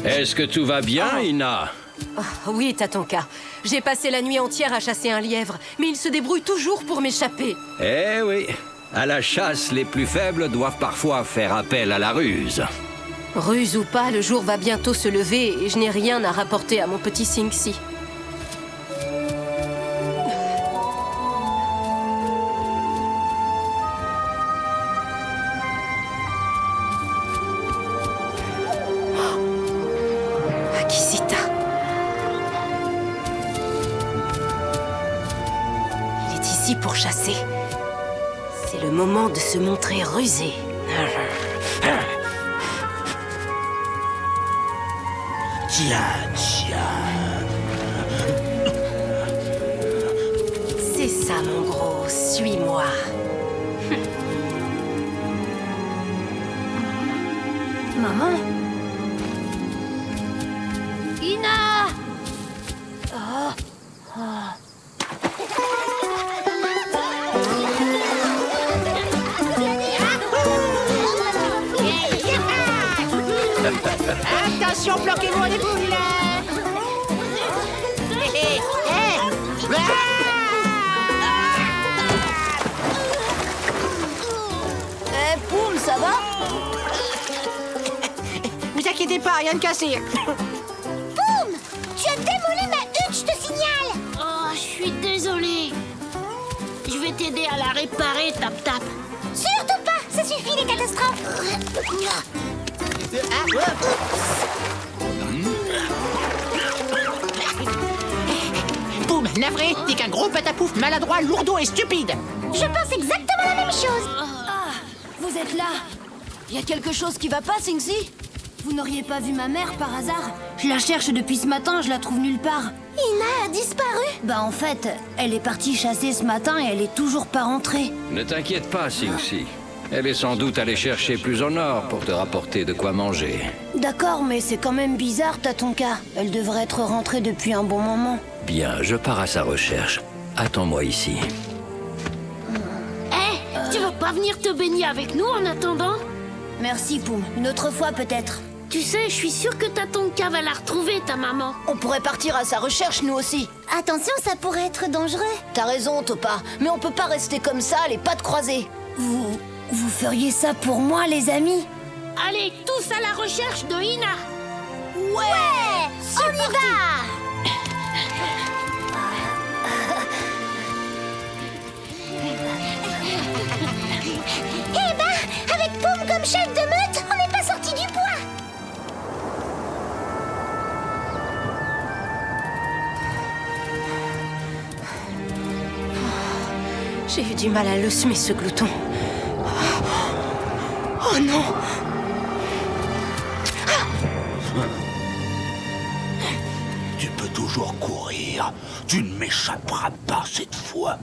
Est-ce que tout va bien, Ina? Oui, Tatonka. J'ai passé la nuit entière à chasser un lièvre, mais il se débrouille toujours pour m'échapper. Eh oui, à la chasse, les plus faibles doivent parfois faire appel à la ruse. Ruse ou pas, le jour va bientôt se lever et je n'ai rien à rapporter à mon petit Singsi. Akishita. Il est ici pour chasser. C'est le moment de se montrer rusé. Tiens. C'est ça, mon gros. Suis-moi. Maman? Ina! Attention, bloquez-moi les boules là. Poum, ça va? Vous inquiétez pas, rien de cassé. Boum! Tu as démoli ma hutte, je te signale! Oh, je suis désolée. Je vais t'aider à la réparer, Tap-Tap. Surtout pas! Ça suffit, les catastrophes! Boum, navré, t'es qu'un gros patapouf maladroit, lourdeau et stupide. Je pense exactement la même chose! Ah, vous êtes là. Y a quelque chose qui va pas, Singsi? Vous n'auriez pas vu ma mère par hasard? Je la cherche depuis ce matin, je la trouve nulle part. Ina a disparu! Bah en fait, elle est partie chasser ce matin et elle est toujours pas rentrée. Ne t'inquiète pas, Singsi. Elle est sans doute allée chercher plus au nord pour te rapporter de quoi manger. D'accord, mais c'est quand même bizarre, Tatonka. Elle devrait être rentrée depuis un bon moment. Bien, je pars à sa recherche. Attends-moi ici. Tu veux pas venir te baigner avec nous en attendant? Merci, Poum. Une autre fois, peut-être. Tu sais, je suis sûre que Tatonka va la retrouver, ta maman. On pourrait partir à sa recherche, nous aussi. Attention, ça pourrait être dangereux. T'as raison, Topa. Mais on peut pas rester comme ça, les pattes croisées. Vous feriez ça pour moi, les amis? Allez, tous à la recherche de Ina. Ouais! On y va! Eh ben, avec Poum comme chef de meute, on n'est pas sorti du bois! J'ai eu du mal à le semer, ce glouton. Oh non! Tu peux toujours courir. Tu ne m'échapperas pas cette fois.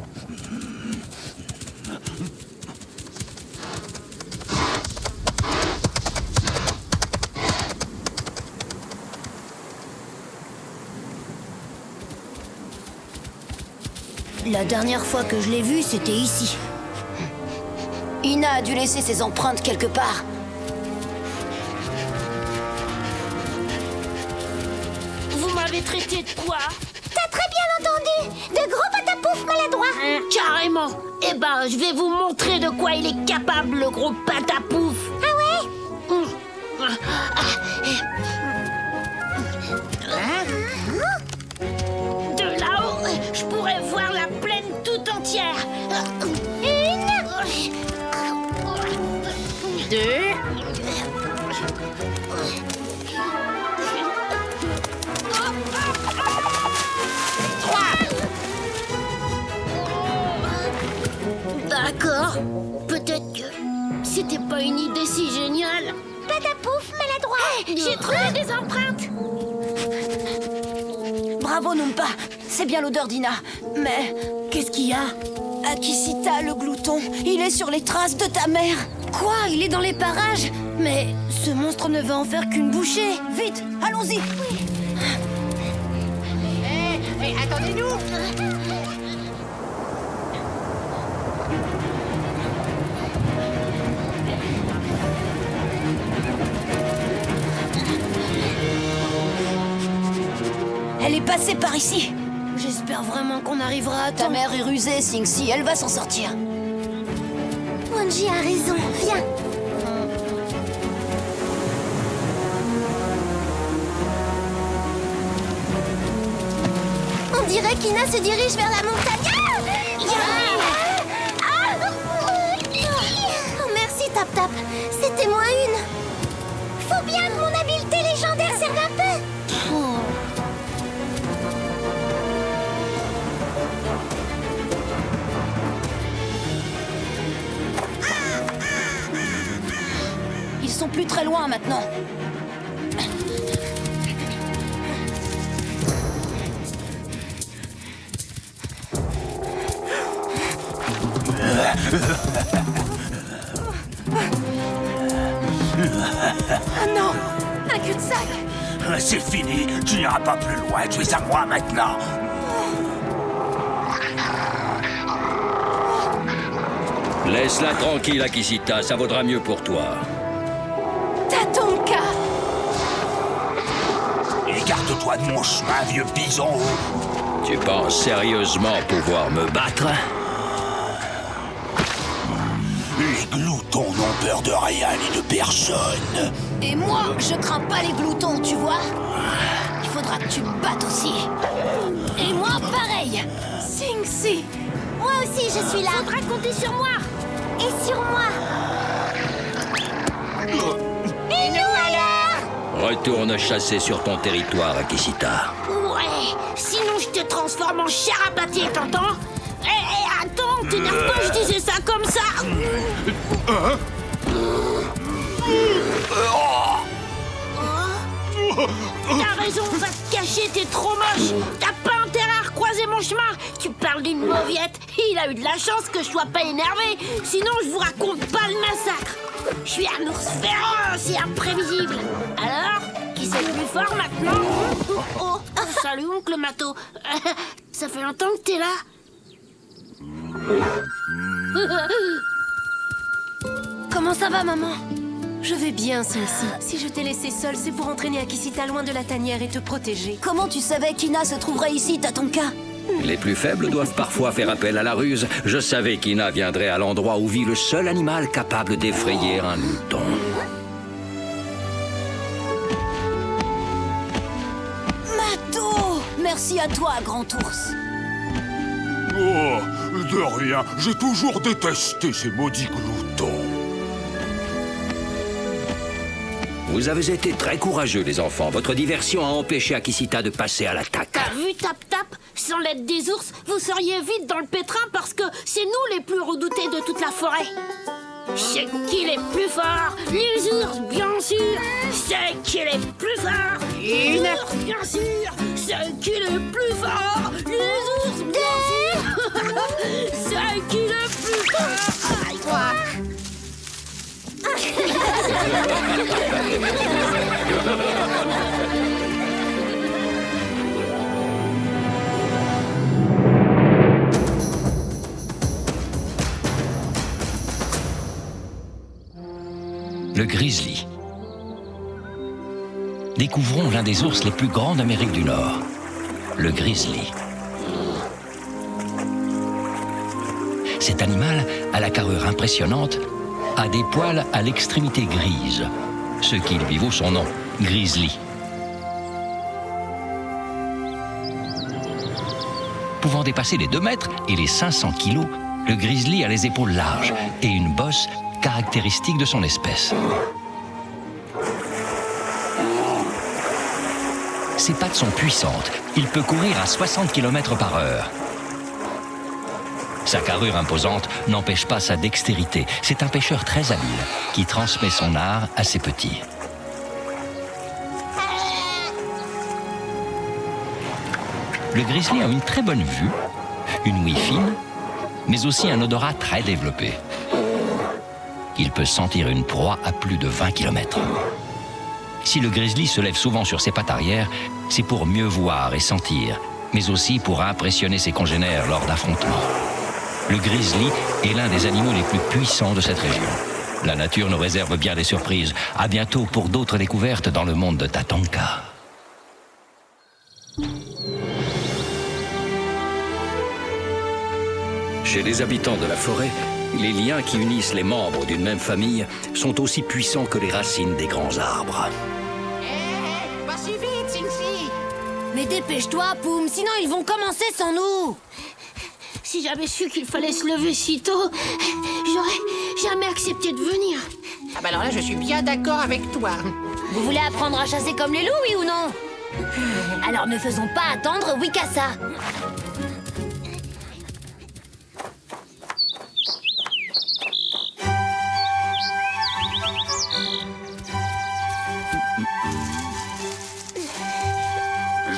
La dernière fois que je l'ai vue, c'était ici. Ina a dû laisser ses empreintes quelque part. Vous m'avez traité de quoi? T'as très bien entendu! De gros patapouf maladroits! Carrément. Eh ben, je vais vous montrer de quoi il est capable, le gros patapouf. Ah ouais? De là-haut, je pourrais voir la plaine tout entière. Deux. D'accord. Peut-être que c'était pas une idée si géniale. Patapouf maladroit! J'ai trouvé des empreintes. Bravo, Numpa. C'est bien l'odeur d'Ina. Mais qu'est-ce qu'il y a? Akishita, le glouton, il est sur les traces de ta mère. Quoi? Il est dans les parages? Mais ce monstre ne va en faire qu'une bouchée. Vite, allons-y. Hé, attendez-nous! Elle est passée par ici. J'espère vraiment qu'on arrivera à Ta temps. mère est rusée, Sing-Si, elle va s'en sortir. Wanji a raison, viens. On dirait qu'Ina se dirige vers la montagne. Oh, merci, Tap Tap. C'était moins une. Faut bien que mon habileté légendaire serve un peu. Ils sont plus très loin maintenant. Ah non! Un cul-de-sac! C'est fini, tu n'iras pas plus loin, tu es à moi maintenant. Laisse-la tranquille, Akisita, ça vaudra mieux pour toi. Tatonka! Écarte-toi de mon chemin, vieux bison. Tu penses sérieusement pouvoir me battre? Les gloutons n'ont peur de rien ni de personne. Et moi, je crains pas les gloutons, tu vois. Il faudra que tu me battes aussi. Et moi, pareil. Sing-Si! Moi aussi, je suis là. Faudra compter sur moi. Et sur moi. Et nous alors? Retourne chasser sur ton territoire, Akisita. Ouais, sinon je te transforme en chair à pâté, t'entends? Attends, t'énerve pas, je disais ça comme ça. T'as raison, va te cacher, t'es trop moche. T'as pas intérêt à recroiser mon chemin. Tu parles d'une mauviette. Il a eu de la chance que je sois pas énervé. Sinon, je vous raconte pas le massacre. Je suis un ours féroce et imprévisible. Alors, qui c'est le plus fort maintenant? Oh, salut, oncle Mato. Ça fait longtemps que t'es là? Comment ça va, maman? Je vais bien, Sing-Si. Si je t'ai laissé seule, c'est pour entraîner Akisita loin de la tanière et te protéger. Comment tu savais qu'Ina se trouverait ici, Tatonka? Les plus faibles doivent parfois faire appel à la ruse. Je savais qu'Ina viendrait à l'endroit où vit le seul animal capable d'effrayer un mouton. Mato! Merci à toi, grand ours. Oh, de rien, j'ai toujours détesté ces maudits gloutons. Vous avez été très courageux, les enfants. Votre diversion a empêché Akisita de passer à l'attaque. T'as vu, Tap Tap? Sans l'aide des ours, vous seriez vite dans le pétrin parce que c'est nous les plus redoutés de toute la forêt. C'est qui les plus forts? Les ours, bien sûr. C'est qui les plus forts? Les ours, bien sûr. C'est qui les plus forts? Les ours, bien sûr. C'est qui les plus forts? Aïe, quoi? Le grizzly. Découvrons l'un des ours les plus grands d'Amérique du Nord, le grizzly. Cet animal, à la carrure impressionnante, a des poils à l'extrémité grise, ce qui lui vaut son nom, grizzly. Pouvant dépasser les 2 mètres et les 500 kilos, le grizzly a les épaules larges et une bosse caractéristique de son espèce. Ses pattes sont puissantes. Il peut courir à 60 km/h. Sa carrure imposante n'empêche pas sa dextérité. C'est un pêcheur très habile qui transmet son art à ses petits. Le grizzly a une très bonne vue, une ouïe fine, mais aussi un odorat très développé. Il peut sentir une proie à plus de 20 km. Si le grizzly se lève souvent sur ses pattes arrière, c'est pour mieux voir et sentir, mais aussi pour impressionner ses congénères lors d'affrontements. Le grizzly est l'un des animaux les plus puissants de cette région. La nature nous réserve bien des surprises. À bientôt pour d'autres découvertes dans le monde de Tatonka. Chez les habitants de la forêt, les liens qui unissent les membres d'une même famille sont aussi puissants que les racines des grands arbres. Hé, pas si vite, Sing-Si. Mais dépêche-toi, Poum, sinon ils vont commencer sans nous. Si j'avais su qu'il fallait se lever si tôt, j'aurais jamais accepté de venir. Ah bah alors là, je suis bien d'accord avec toi. Vous voulez apprendre à chasser comme les loups, oui ou non? Alors ne faisons pas attendre Wikasa.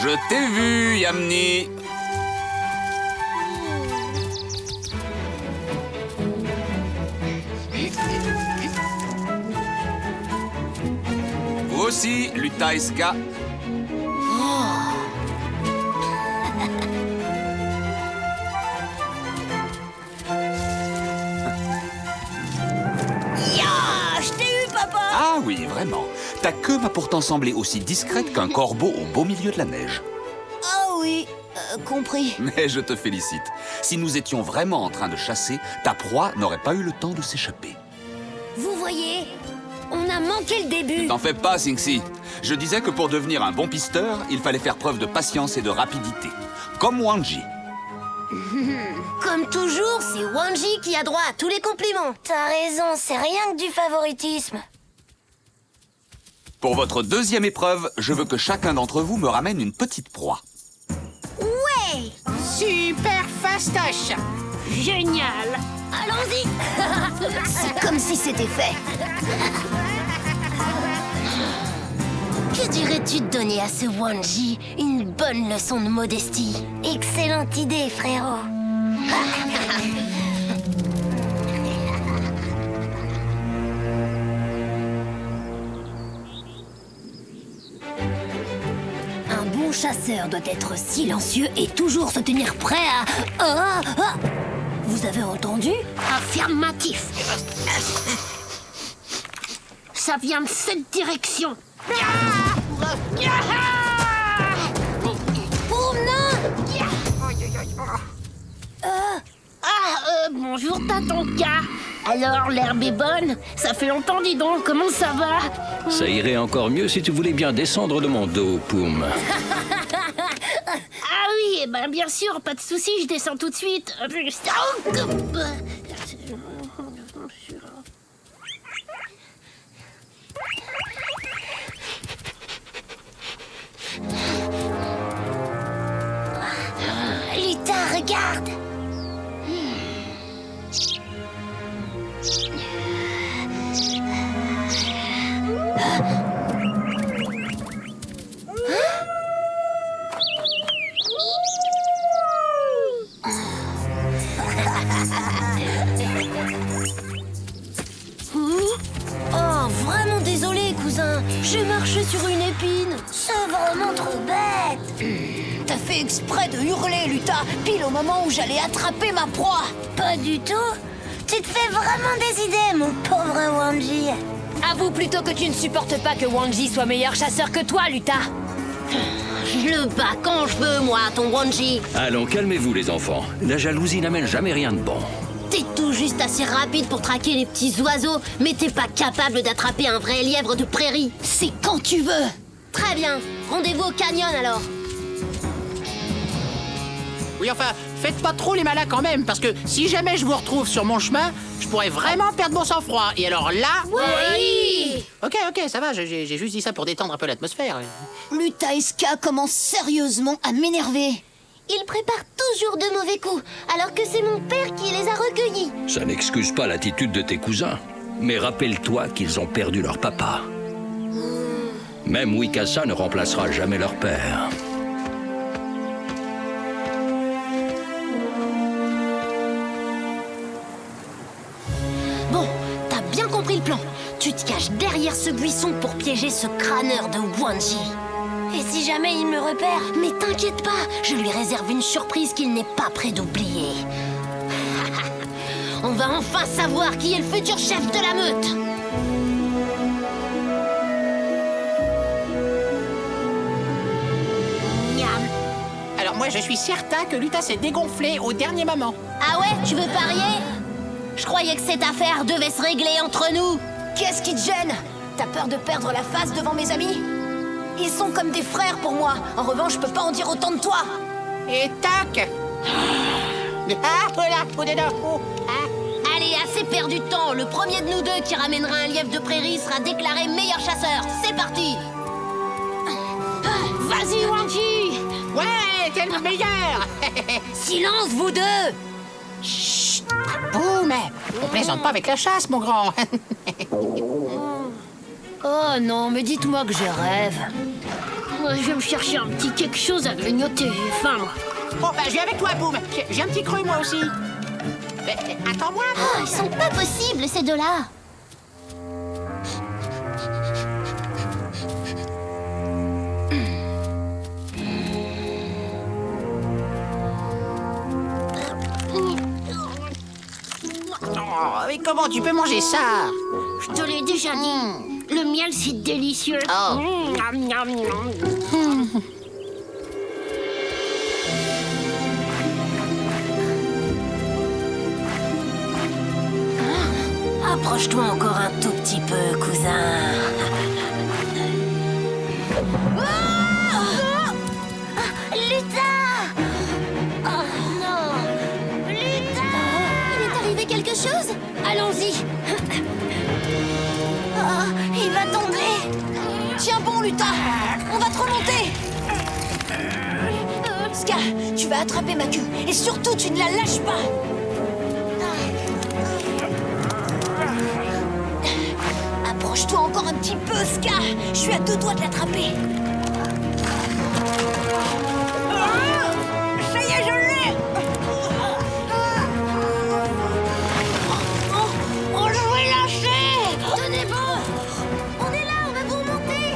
Je t'ai vu, Yamni. Vous aussi, Luta et Ska. Je t'ai eu, papa. Ah oui, vraiment. Ta queue m'a pourtant semblé aussi discrète qu'un corbeau au beau milieu de la neige. Ah oui, compris. Mais je te félicite. Si nous étions vraiment en train de chasser, ta proie n'aurait pas eu le temps de s'échapper. Vous voyez, on a manqué le début. T'en fais pas, Sing-Si. Je disais que pour devenir un bon pisteur, il fallait faire preuve de patience et de rapidité. Comme Wanji. Comme toujours, c'est Wanji qui a droit à tous les compliments. T'as raison, c'est rien que du favoritisme. Pour votre deuxième épreuve, je veux que chacun d'entre vous me ramène une petite proie. Ouais, Super fastoche. Génial. allons-y. C'est comme si c'était fait. Que dirais-tu de donner à ce Wanji une bonne leçon de modestie? Excellente idée, frérot. Un bon chasseur doit être silencieux et toujours se tenir prêt à... Vous avez entendu? Affirmatif. Ça vient de cette direction. Boum, non! Bonjour, Tatonka. Alors, l'herbe est bonne? Ça fait longtemps, dis donc. Comment ça va? Ça irait encore mieux si tu voulais bien descendre de mon dos, Poum. Ah oui, eh ben, bien sûr, pas de souci, je descends tout de suite. Luta, regarde! Oh, vraiment désolé, cousin. Je marche sur une épine. C'est vraiment trop bête. T'as fait exprès de hurler, Luta, pile au moment où j'allais attraper ma proie. Pas du tout. Tu te fais vraiment des idées, mon pauvre Wanji. Avoue plutôt que tu ne supportes pas que Wanji soit meilleur chasseur que toi, Luta. Je le bats quand je veux, moi, ton Wanji. Allons, calmez-vous, les enfants. La jalousie n'amène jamais rien de bon. T'es tout juste assez rapide pour traquer les petits oiseaux, mais t'es pas capable d'attraper un vrai lièvre de prairie. C'est quand tu veux. Très bien. Rendez-vous au canyon, alors. Oui, enfin, faites pas trop les malins quand même, parce que si jamais je vous retrouve sur mon chemin, je pourrais vraiment perdre mon sang-froid. Et alors là... Oui. Ok, ça va, j'ai juste dit ça pour détendre un peu l'atmosphère. Luta et Ska commence sérieusement à m'énerver. Ils préparent toujours de mauvais coups, alors que c'est mon père qui les a recueillis. Ça n'excuse pas l'attitude de tes cousins. Mais rappelle-toi qu'ils ont perdu leur papa. Même Wikasa ne remplacera jamais leur père. Bon, t'as bien compris le plan. Tu te caches derrière ce buisson pour piéger ce crâneur de Wanji. Et si jamais il me repère? Mais t'inquiète pas, je lui réserve une surprise qu'il n'est pas prêt d'oublier. On va enfin savoir qui est le futur chef de la meute. Alors moi, je suis certain que Luta s'est dégonflé au dernier moment. Ah ouais, tu veux parier? Je croyais que cette affaire devait se régler entre nous. Qu'est-ce qui te gêne? T'as peur de perdre la face devant mes amis? Ils sont comme des frères pour moi. En revanche, je peux pas en dire autant de toi. Et tac. Ah, voilà, coup de dos. Allez, assez perdu de temps. Le premier de nous deux qui ramènera un lièvre de prairie sera déclaré meilleur chasseur. C'est parti. Vas-y, Wanji. Ouais, t'es le meilleur. Silence, vous deux. Chut. Boum. On plaisante pas avec la chasse, mon grand. Oh non, mais dites-moi que je rêve. Je vais me chercher un petit quelque chose à grignoter. J'ai faim, moi. Bon, bah, je viens avec toi, Boum. J'ai un petit creux, moi aussi. Mais, attends-moi. Oh, ils sont pas possibles, ces deux-là. Oh, mais comment tu peux manger ça? Je te l'ai déjà dit. Le miel, c'est délicieux. Oh. Miam, miam, miam. Approche-toi encore un tout petit peu, cousin. Lutin! Oh non! Lutin! Il est arrivé quelque chose? Allons-y. Oh, il va tomber. Tiens bon, Lutin. On va te remonter. Ska, tu vas attraper ma queue. Et surtout, tu ne la lâches pas. Approche-toi encore un petit peu, Ska. Je suis à 2 doigts de l'attraper. Ça y est, je l'ai. Oh, je vais lâcher. Tenez bon! On est là, on va vous remonter!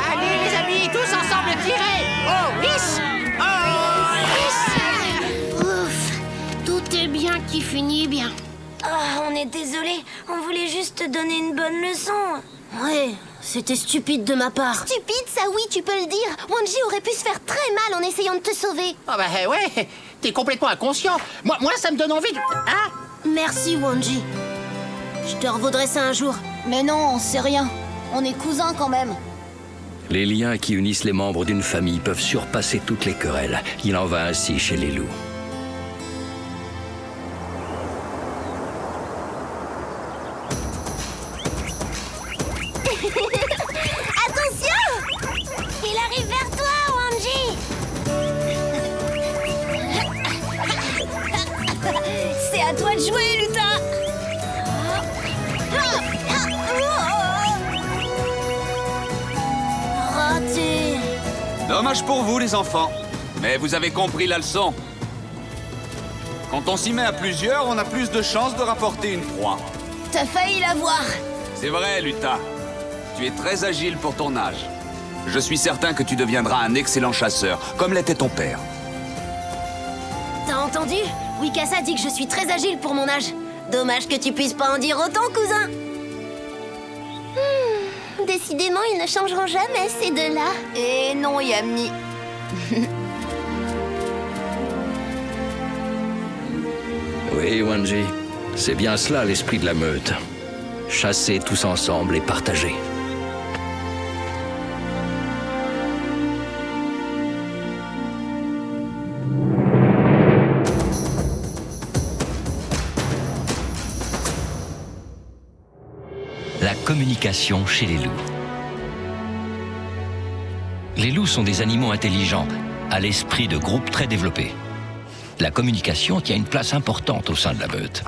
Allez, les amis, tous ensemble tirer. Oh, lisse. Oh, lisse. Ouf. Tout est bien qui finit bien. Ah, on est désolé, on voulait juste te donner une bonne leçon. Ouais, c'était stupide de ma part. Stupide, ça oui, tu peux le dire. Wanji aurait pu se faire très mal en essayant de te sauver. Ah bah ouais, t'es complètement inconscient. Moi, ça me donne envie de... Hein? Merci, Wanji. Je te revaudrai ça un jour. Mais non, c'est rien. On est cousins quand même. Les liens qui unissent les membres d'une famille peuvent surpasser toutes les querelles. Il en va ainsi chez les loups. Attention! Il arrive vers toi, Wanji! C'est à toi de jouer, Lutin. Raté. Dommage pour vous, les enfants. Mais vous avez compris la leçon. Quand on s'y met à plusieurs, on a plus de chances de rapporter une proie. T'as failli l'avoir. C'est vrai, Luta. Tu es très agile pour ton âge. Je suis certain que tu deviendras un excellent chasseur, comme l'était ton père. T'as entendu? Wikasa dit que je suis très agile pour mon âge. Dommage que tu puisses pas en dire autant, cousin. Décidément, ils ne changeront jamais, ces deux-là. Et non, Yamni. Oui, Wanji. C'est bien cela l'esprit de la meute. Chasser tous ensemble et partager. La communication chez les loups. Les loups sont des animaux intelligents, à l'esprit de groupe très développé. La communication tient une place importante au sein de la meute.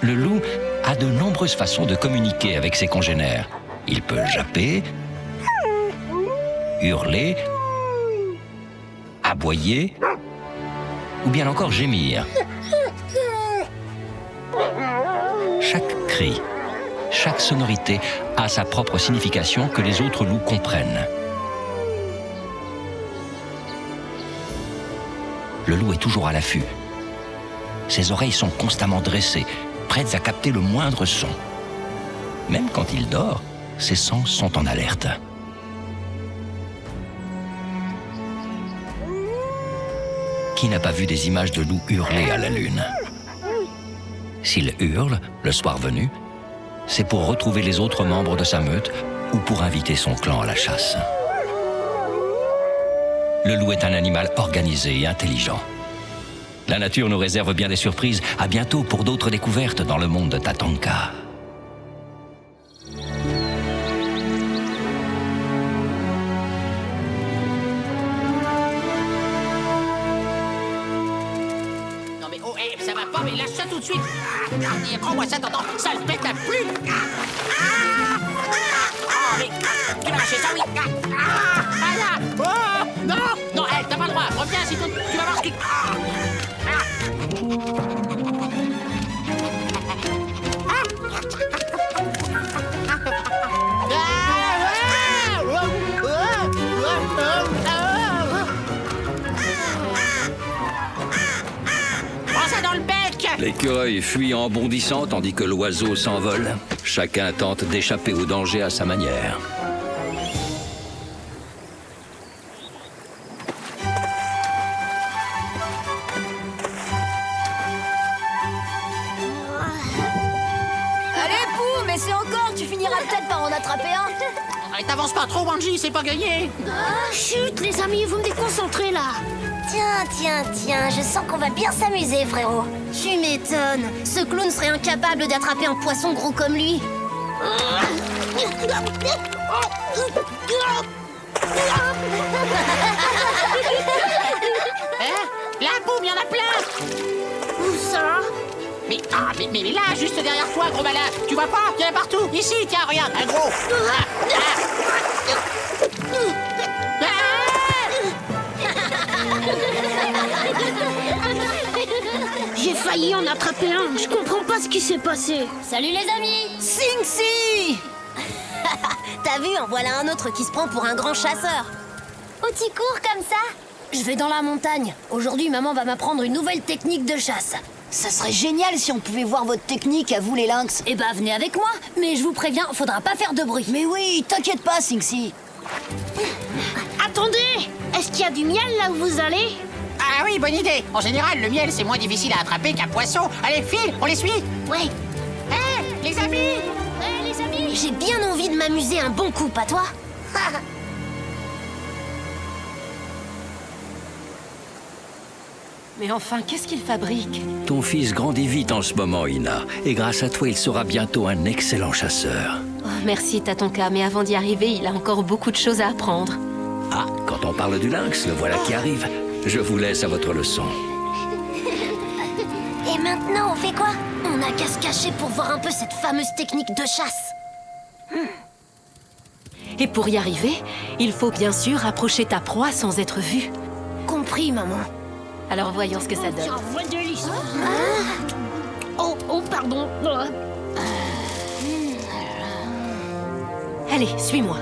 Le loup a de nombreuses façons de communiquer avec ses congénères. Il peut japper, hurler, aboyer ou bien encore gémir. Chaque cri, chaque sonorité a sa propre signification que les autres loups comprennent. Le loup est toujours à l'affût. Ses oreilles sont constamment dressées, prêtes à capter le moindre son. Même quand il dort, ses sens sont en alerte. Qui n'a pas vu des images de loups hurler à la lune? S'il hurle, le soir venu, c'est pour retrouver les autres membres de sa meute ou pour inviter son clan à la chasse. Le loup est un animal organisé et intelligent. La nature nous réserve bien des surprises. À bientôt pour d'autres découvertes dans le monde de Tatanka. Non mais oh, hey, ça va pas, mais lâche ça tout de suite. Prends-moi ça, t'entends? Ça le pète la plume. Oh, mais tu vas lâcher ça, oui. Là. Oh, non, non, hey, t'as pas le droit. Reviens, sinon tu vas voir ce que... Prends ça dans le bec. L'écureuil fuit en bondissant tandis que l'oiseau s'envole. Chacun tente d'échapper au danger à sa manière. Allez, Pou, mais c'est encore, tu finiras peut-être par en attraper un. Allez, t'avances pas trop, Wanji, c'est pas gagné. Chut, les amis, vous me déconcentrez là. Tiens, je sens qu'on va bien s'amuser, frérot. Tu m'étonnes. Ce clown serait incapable d'attraper un poisson gros comme lui. Hein? La boum, y en a plein. Où ça? Mais là, juste derrière toi, gros malin. Tu vois pas? Il y en a partout. Ici, tiens, regarde, un gros. J'ai failli en attraper un. Je comprends pas ce qui s'est passé. Salut les amis. Sing-Si. T'as vu, en voilà un autre qui se prend pour un grand chasseur. Où tu cours comme ça? Je vais dans la montagne. Aujourd'hui, maman va m'apprendre une nouvelle technique de chasse. Ça serait génial si on pouvait voir votre technique à vous les lynx. Eh ben, venez avec moi. Mais je vous préviens, faudra pas faire de bruit. Mais oui, t'inquiète pas, Sing-Si. Attendez! Est-ce qu'il y a du miel là où vous allez? Ah oui, bonne idée. En général, le miel, c'est moins difficile à attraper qu'un poisson. Allez, file, on les suit. Ouais. Hé, les amis! Les amis! J'ai bien envie de m'amuser un bon coup, pas toi? Mais enfin, qu'est-ce qu'il fabrique? Ton fils grandit vite en ce moment, Ina. Et grâce à toi, il sera bientôt un excellent chasseur. Oh, merci, Tatanka, mais avant d'y arriver, il a encore beaucoup de choses à apprendre. Ah, quand on parle du lynx, le voilà qui arrive. Je vous laisse à votre leçon. Et maintenant, on fait quoi? On n'a qu'à se cacher pour voir un peu cette fameuse technique de chasse. Et pour y arriver, il faut bien sûr approcher ta proie sans être vu. Compris, maman. Alors voyons ce que ça donne. Tiens, voix de lisse. Oh, pardon. Allez, suis-moi.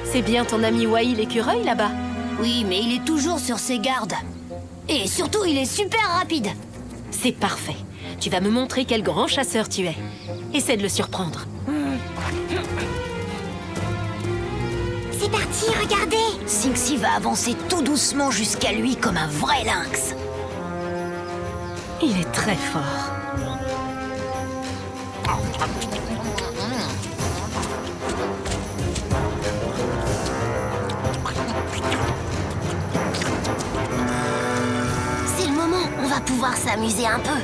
C'est bien ton ami Wai l'écureuil là-bas? Oui, mais il est toujours sur ses gardes. Et surtout, il est super rapide. C'est parfait. Tu vas me montrer quel grand chasseur tu es. Essaie de le surprendre. C'est parti, regardez. Sing-Si va avancer tout doucement jusqu'à lui comme un vrai lynx. Il est très fort. C'est le moment, on va pouvoir s'amuser un peu.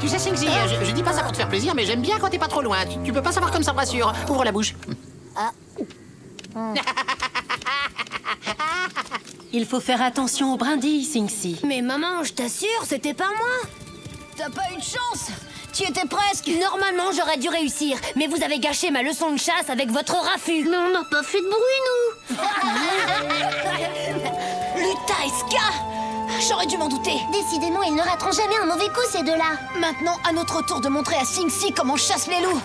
Tu sais, Sing-Si, je dis pas ça pour te faire plaisir, mais j'aime bien quand t'es pas trop loin. Tu peux pas savoir comme ça me rassure. Ouvre la bouche. Il faut faire attention aux brindilles, Sing-Si. Mais maman, je t'assure, c'était pas moi. T'as pas eu de chance. Tu étais presque. Normalement, j'aurais dû réussir. Mais vous avez gâché ma leçon de chasse avec votre raffut. Mais on n'a pas fait de bruit, nous. Lutaeska! J'aurais dû m'en douter. Décidément, ils ne rateront jamais un mauvais coup, ces deux-là. Maintenant, à notre tour de montrer à Sing-Si comment on chasse les loups.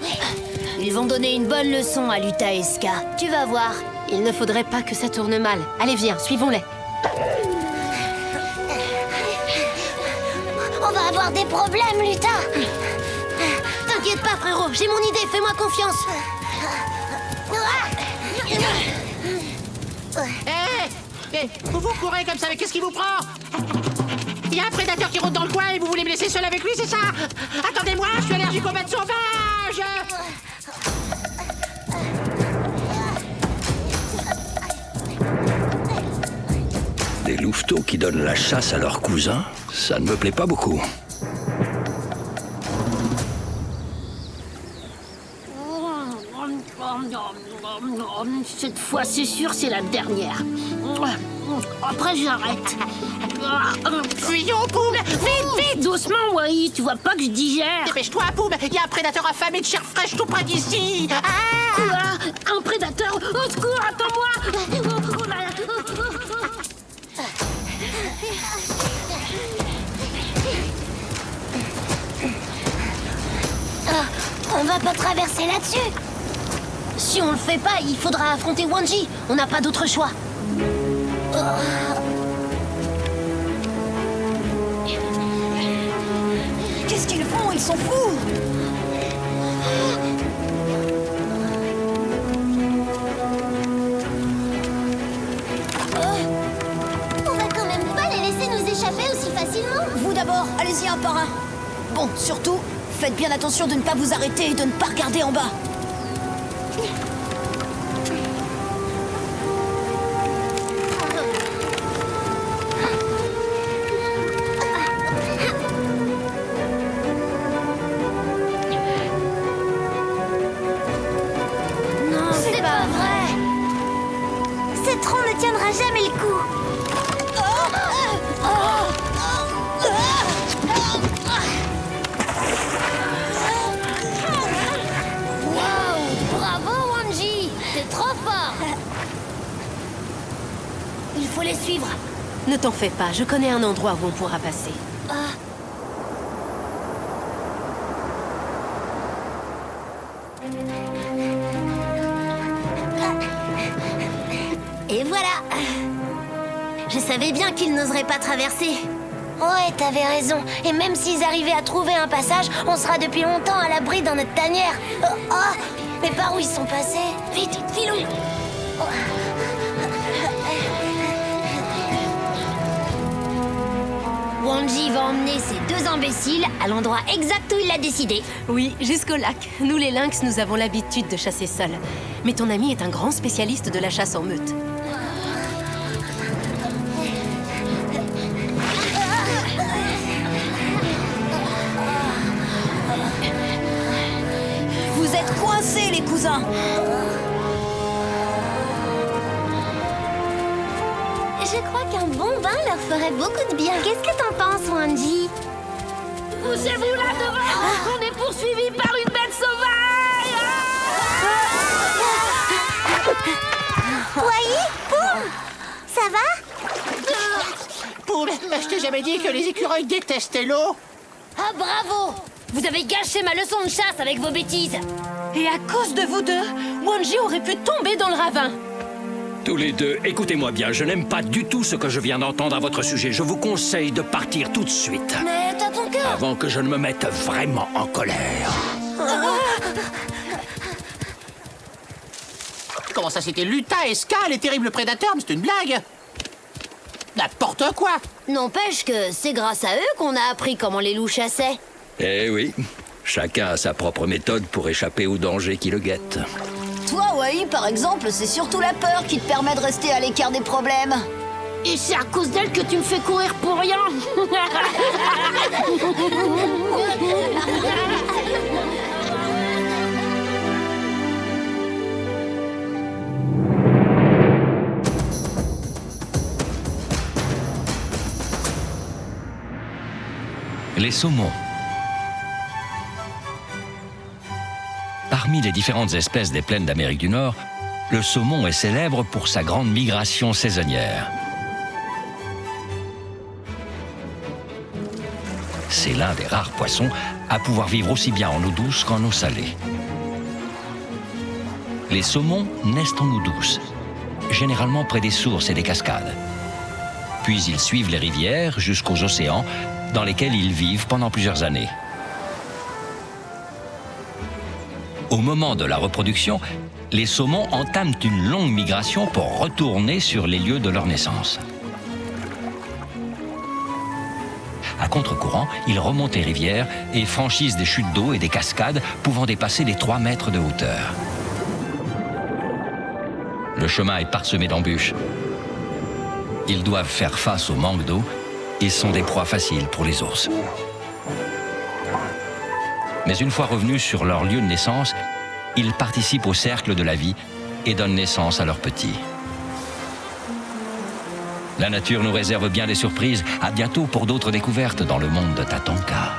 Ils vont donner une bonne leçon à Lutaeska. Tu vas voir, Il ne faudrait pas que ça tourne mal. Allez, viens, suivons-les. On va avoir des problèmes, lutin. T'inquiète pas, frérot, j'ai mon idée, fais-moi confiance. Hé, vous courez comme ça, mais qu'est-ce qui vous prend? Il y a un prédateur qui rôde dans le coin et vous voulez me laisser seul avec lui, c'est ça? Attendez-moi, je suis allergique aux bêtes sauvages. Des louveteaux qui donnent la chasse à leurs cousins, ça ne me plaît pas beaucoup. Cette fois, c'est sûr, c'est la dernière. Après, j'arrête. Fuyons, Poum! Vite, vite! Doucement, Wai, tu vois pas que je digère. Dépêche-toi, Poum! Il y a un prédateur affamé de chair fraîche tout près d'ici! Ah! Quoi? Un prédateur? Au secours, attends-moi! Oh là là. On va pas traverser là-dessus. Si on le fait pas, il faudra affronter Wanji. On n'a pas d'autre choix. Qu'est-ce qu'ils font? Ils sont fous! On va quand même pas les laisser nous échapper aussi facilement. Vous d'abord, allez-y un par un. Bon, surtout, faites bien attention de ne pas vous arrêter et de ne pas regarder en bas. Non, c'est pas vrai. Ce tronc ne tiendra jamais le coup. Waouh, bravo Wanji, t'es trop fort. Il faut les suivre. Ne t'en fais pas, je connais un endroit où on pourra passer. Et voilà. Je savais bien qu'ils n'oseraient pas traverser. Ouais, t'avais raison. Et même s'ils arrivaient à trouver un passage, on sera depuis longtemps à l'abri dans notre tanière. Oh, mais par où ils sont passés? Vite, filons. Wanji va emmener ces deux imbéciles à l'endroit exact où il l'a décidé. Oui, jusqu'au lac. Nous, les lynx, nous avons l'habitude de chasser seuls. Mais ton ami est un grand spécialiste de la chasse en meute. Vous êtes coincés, les cousins. Je crois qu'un bon bain leur ferait beaucoup de bien. Qu'est-ce que t'en penses, Wanji? Poussez-vous là devant! On est poursuivis par une bête sauvage! Wai, Poum, ça va? Poum, je t'ai jamais dit que les écureuils détestaient l'eau? Ah, bravo! Vous avez gâché ma leçon de chasse avec vos bêtises. Et à cause de vous deux, Wanji aurait pu tomber dans le ravin. Tous les deux, écoutez-moi bien, je n'aime pas du tout ce que je viens d'entendre à votre sujet. Je vous conseille de partir tout de suite. Mais t'as ton cœur. Avant que je ne me mette vraiment en colère. Comment ça, c'était Lutin et Ska, les terribles prédateurs? Mais c'est une blague! N'importe quoi! N'empêche que c'est grâce à eux qu'on a appris comment les loups chassaient. Eh oui, chacun a sa propre méthode pour échapper aux dangers qui le guettent. Toi, Wai, par exemple, c'est surtout la peur qui te permet de rester à l'écart des problèmes. Et c'est à cause d'elle que tu me fais courir pour rien! Les saumons. Parmi les différentes espèces des plaines d'Amérique du Nord, le saumon est célèbre pour sa grande migration saisonnière. C'est l'un des rares poissons à pouvoir vivre aussi bien en eau douce qu'en eau salée. Les saumons naissent en eau douce généralement près des sources et des cascades. Puis ils suivent les rivières jusqu'aux océans, dans lesquels ils vivent pendant plusieurs années. Au moment de la reproduction, les saumons entament une longue migration pour retourner sur les lieux de leur naissance. À contre-courant, ils remontent les rivières et franchissent des chutes d'eau et des cascades pouvant dépasser les 3 mètres de hauteur. Le chemin est parsemé d'embûches. Ils doivent faire face au manque d'eau et sont des proies faciles pour les ours. Mais une fois revenus sur leur lieu de naissance, ils participent au cercle de la vie et donnent naissance à leurs petits. La nature nous réserve bien des surprises. À bientôt pour d'autres découvertes dans le monde de Tatonka.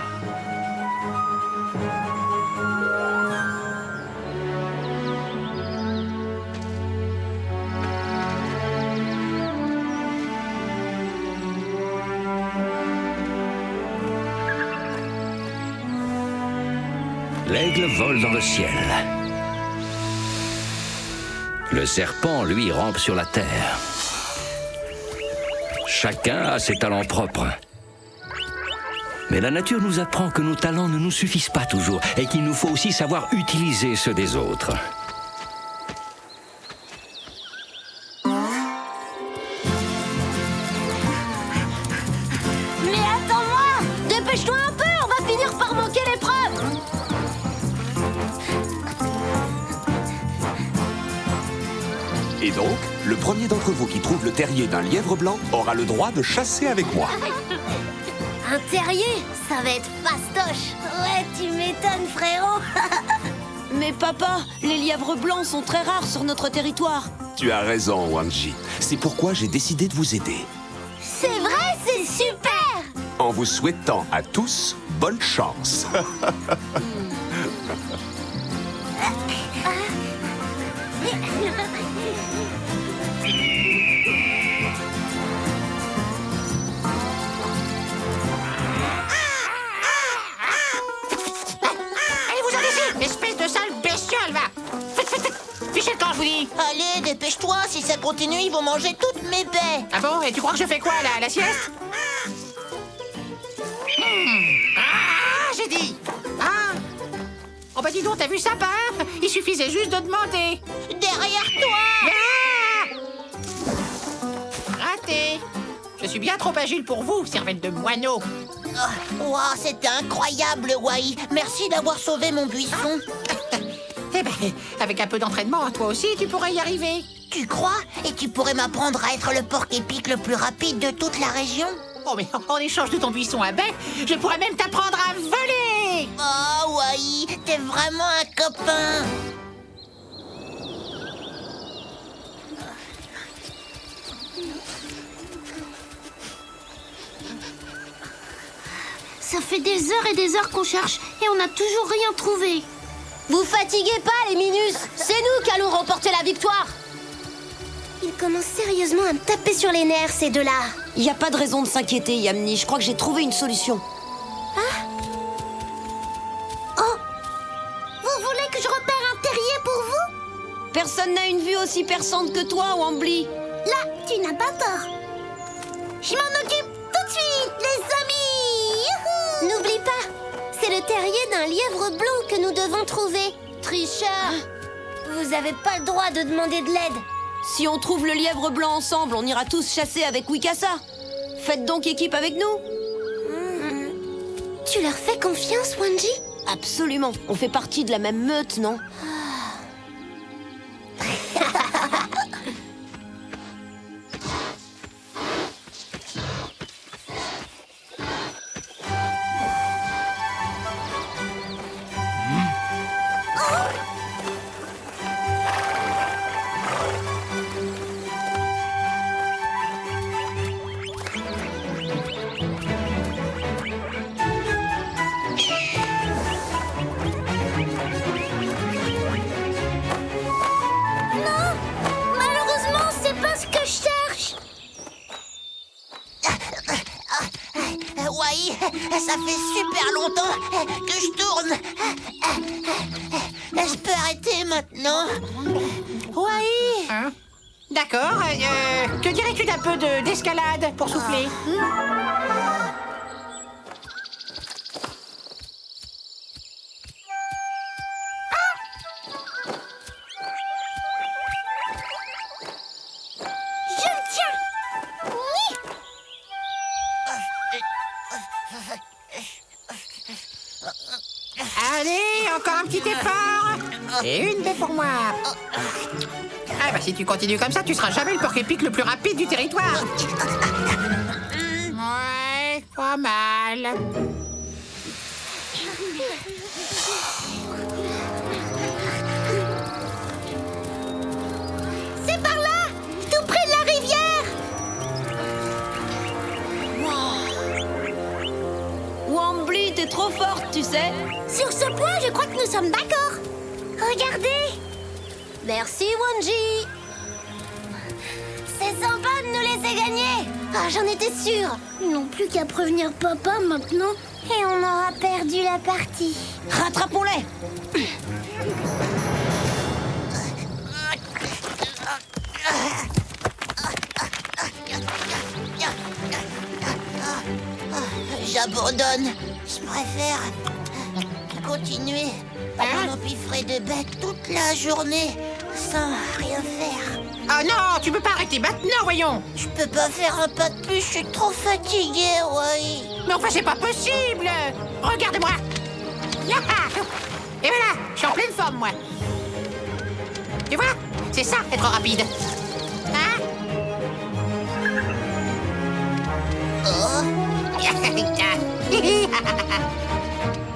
L'aigle vole dans le ciel. Le serpent, lui, rampe sur la terre. Chacun a ses talents propres. Mais la nature nous apprend que nos talents ne nous suffisent pas toujours et qu'il nous faut aussi savoir utiliser ceux des autres. Mais attends-moi! Dépêche-toi un peu, on va finir par manquer l'épreuve! Et donc, le premier d'entre vous qui trouve le terrier d'un lièvre blanc aura le droit de chasser avec moi. Un terrier? Ça va être fastoche. Ouais, tu m'étonnes, frérot. Mais papa, les lièvres blancs sont très rares sur notre territoire. Tu as raison, Wanji. C'est pourquoi j'ai décidé de vous aider. C'est vrai, c'est super. En vous souhaitant à tous bonne chance. Allez, vous en ici, espèce de sale bestiole, va. Fichez le camp, je vous dis. Allez, dépêche-toi. Si ça continue, ils vont manger toutes mes baies. Ah bon? Et tu crois que je fais quoi, là, la sieste? Ah, j'ai dit. Ah. Oh bah dis donc, t'as vu ça, pas? Il suffisait juste de demander. Derrière toi. Ah. Raté. Je suis bien trop agile pour vous, cervelle de moineau. Oh, wow, c'était incroyable, Wai. Merci d'avoir sauvé mon buisson. Eh ben, avec un peu d'entraînement, toi aussi, tu pourrais y arriver. Tu crois? Et tu pourrais m'apprendre à être le porc-épic le plus rapide de toute la région? Oh, mais en échange de ton buisson à baies, je pourrais même t'apprendre à voler. Oh, Wai, t'es vraiment un copain. Ça fait des heures et des heures qu'on cherche et on n'a toujours rien trouvé. Vous fatiguez pas, les Minus! C'est nous qui allons remporter la victoire! Ils commencent sérieusement à me taper sur les nerfs, ces deux-là. Y a pas de raison de s'inquiéter, Yamni. Je crois que j'ai trouvé une solution. Oh! Vous voulez que je repère un terrier pour vous? Personne n'a une vue aussi perçante que toi, Wambly. Là, tu n'as pas tort. Je m'en occupe tout de suite, les amis! Youhou! N'oublie pas, c'est le terrier d'un lièvre blanc que nous devons trouver. Tricheur! Vous avez pas le droit de demander de l'aide. Si on trouve le lièvre blanc ensemble, on ira tous chasser avec Wikasa. Faites donc équipe avec nous. Tu leur fais confiance, Wanji? Absolument. On fait partie de la même meute, non? Malheureusement, c'est pas ce que je cherche. Oui, ça fait super longtemps que je tourne. Je peux arrêter maintenant. Hein? D'accord, que dirais-tu d'un peu d'escalade pour souffler? Je le tiens. Oui. Allez, encore un petit effort. Et une baie pour moi. Ah bah si tu continues comme ça, tu seras jamais le porc-épic le plus rapide du territoire. Ouais, pas mal. C'est par là, tout près de la rivière. Wambly, t'es trop forte, tu sais. Sur ce point, je crois que nous sommes d'accord. Regardez. Merci, Wanji. C'est sympa de nous laisser gagner. Ah, j'en étais sûre. Ils n'ont plus qu'à prévenir papa maintenant. Et on aura perdu la partie. Rattrapons-les. J'abandonne. Je préfère continuer à m'empiffrer de bêtes toute la journée sans rien faire. Oh non, tu peux pas arrêter maintenant, voyons. Je peux pas faire un pas de plus, je suis trop fatiguée, ouais. Mais enfin, c'est pas possible. Regarde-moi. Et voilà, je suis en pleine forme, moi. Tu vois, c'est ça, être rapide. Hein?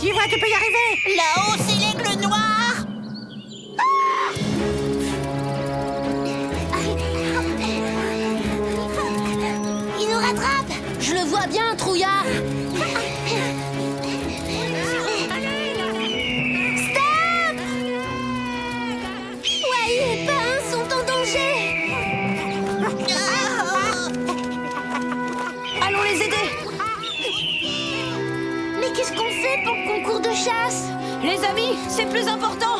Tu vois, tu peux y arriver. Là-haut, c'est l'aigle noir. Il nous rattrape. Je le vois bien, trouillard. Stop. Ouais, les pins sont en danger. Allons les aider. Mais qu'est-ce qu'on fait pour le concours de chasse? Les amis, c'est plus important.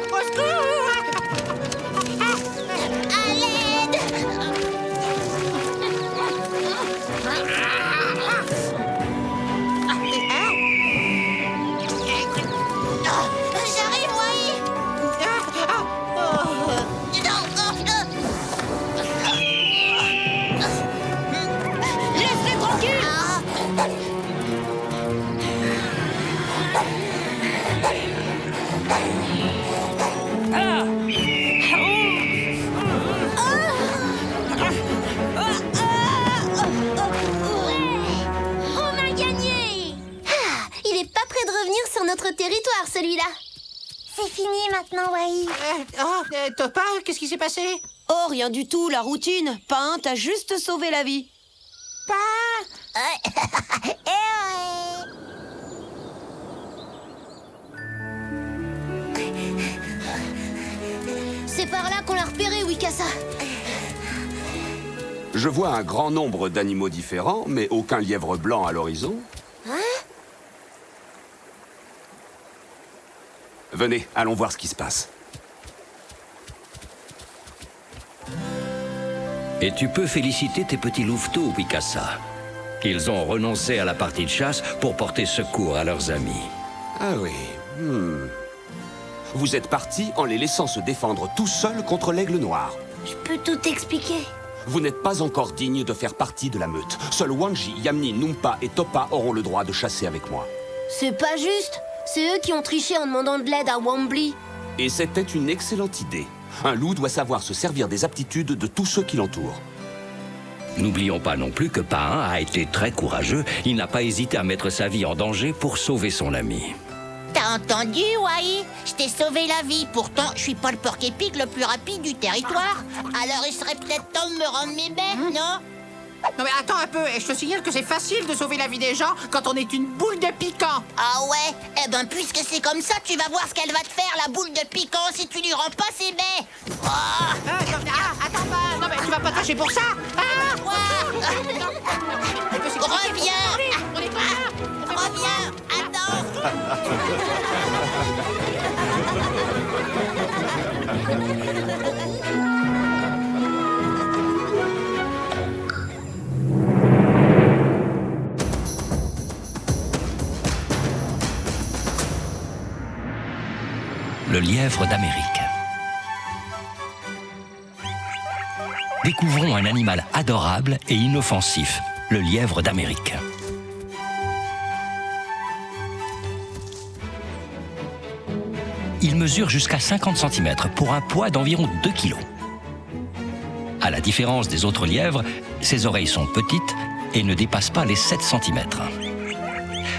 Au secours. À l'aide. J'arrive, Wai. Laisse-les tranquilles. On a gagné. Il est pas prêt de revenir sur notre territoire, celui-là. C'est fini maintenant, Wai. Topa, qu'est-ce qui s'est passé? Oh, rien du tout, la routine. Pain, t'as juste sauvé la vie. C'est par là qu'on l'a repéré, Wikasa. Je vois un grand nombre d'animaux différents, mais aucun lièvre blanc à l'horizon. Venez, allons voir ce qui se passe. Et tu peux féliciter tes petits louveteaux, Wikasa. Ils ont renoncé à la partie de chasse pour porter secours à leurs amis. Ah oui. Vous êtes partis en les laissant se défendre tout seuls contre l'aigle noir. Je peux tout expliquer. Vous n'êtes pas encore digne de faire partie de la meute. Seuls Wanji, Yamni, Numpa et Topa auront le droit de chasser avec moi. C'est pas juste. C'est eux qui ont triché en demandant de l'aide à Wambly. Et c'était une excellente idée. Un loup doit savoir se servir des aptitudes de tous ceux qui l'entourent. N'oublions pas non plus que Pain a été très courageux. Il n'a pas hésité à mettre sa vie en danger pour sauver son ami. T'as entendu, Wai? Je t'ai sauvé la vie. Pourtant, je suis pas le porc-épic le plus rapide du territoire. Alors il serait peut-être temps de me rendre mes bêtes, non? Non mais attends un peu, et je te signale que c'est facile de sauver la vie des gens quand on est une boule de piquant. Ah ouais? Eh ben, puisque c'est comme ça, tu vas voir ce qu'elle va te faire, la boule de piquant, si tu lui rends pas ses baies. Attends pas, non mais tu vas pas tâcher pour ça. Reviens! Reviens! Attends! Le lièvre d'Amérique. Découvrons un animal adorable et inoffensif, le lièvre d'Amérique. Il mesure jusqu'à 50 cm pour un poids d'environ 2 kg. À la différence des autres lièvres, ses oreilles sont petites et ne dépassent pas les 7 cm.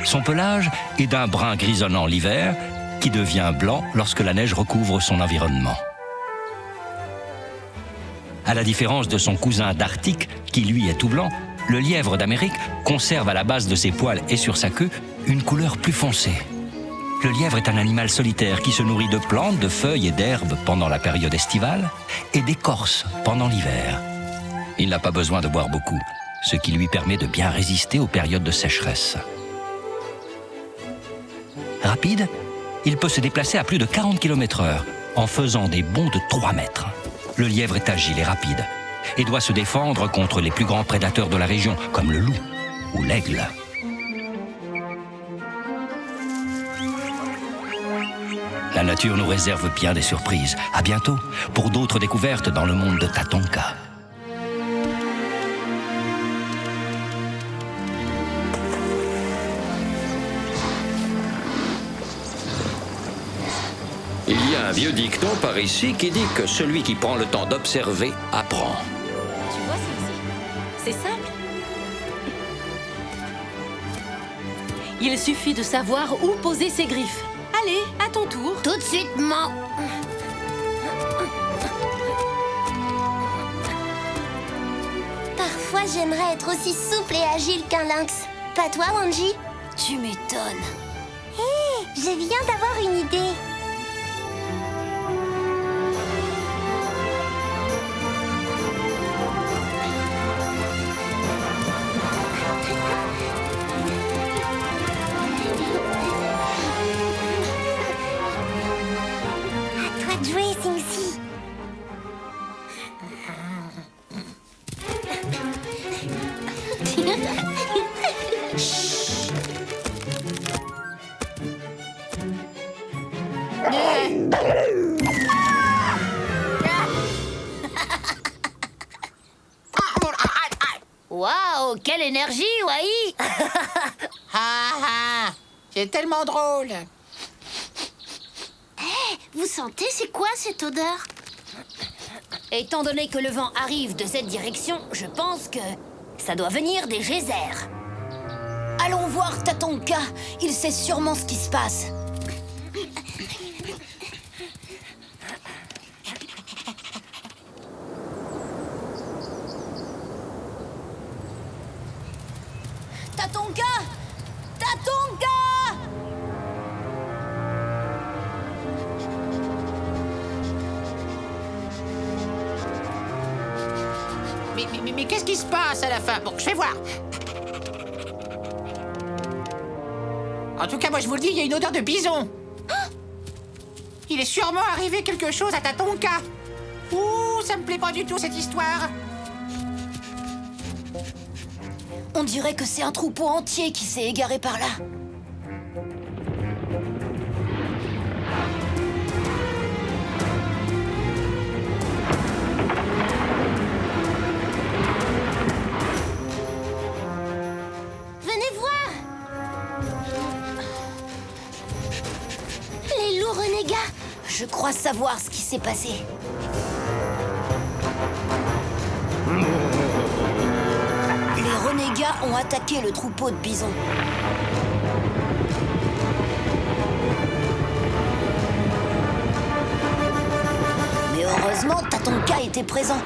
Son pelage est d'un brun grisonnant l'hiver qui devient blanc lorsque la neige recouvre son environnement. À la différence de son cousin d'Arctique, qui lui est tout blanc, le lièvre d'Amérique conserve à la base de ses poils et sur sa queue une couleur plus foncée. Le lièvre est un animal solitaire qui se nourrit de plantes, de feuilles et d'herbes pendant la période estivale et d'écorces pendant l'hiver. Il n'a pas besoin de boire beaucoup, ce qui lui permet de bien résister aux périodes de sécheresse. Rapide, il peut se déplacer à plus de 40 km/h en faisant des bonds de 3 mètres. Le lièvre est agile et rapide et doit se défendre contre les plus grands prédateurs de la région, comme le loup ou l'aigle. La nature nous réserve bien des surprises. À bientôt pour d'autres découvertes dans le monde de Tatonka. Il y a un vieux dicton par ici qui dit que celui qui prend le temps d'observer apprend. Tu vois, c'est simple. Il suffit de savoir où poser ses griffes. Allez, à ton tour. Tout de suite, maman. Parfois, j'aimerais être aussi souple et agile qu'un lynx. Pas toi, Wanji? Tu m'étonnes. Hé, je viens d'avoir une idée. À toi de jouer, Sing-Si. Waouh, quelle énergie, Wai! Ah, c'est tellement drôle. Vous sentez, c'est quoi cette odeur? Étant donné que le vent arrive de cette direction, je pense que ça doit venir des geysers. Allons voir Tatonka. Il sait sûrement ce qui se passe. Tatonka! Tatonka! Mais qu'est-ce qui se passe à la fin? Bon, je vais voir. En tout cas, moi, je vous le dis, il y a une odeur de bison. Il est sûrement arrivé quelque chose à Tatonka. Ouh, ça me plaît pas du tout, cette histoire. On dirait que c'est un troupeau entier qui s'est égaré par là. Venez voir! Les loups renégats! Je crois savoir ce qui s'est passé. Les renégats ont attaqué le troupeau de bisons. Mais heureusement, Tatonka était présent.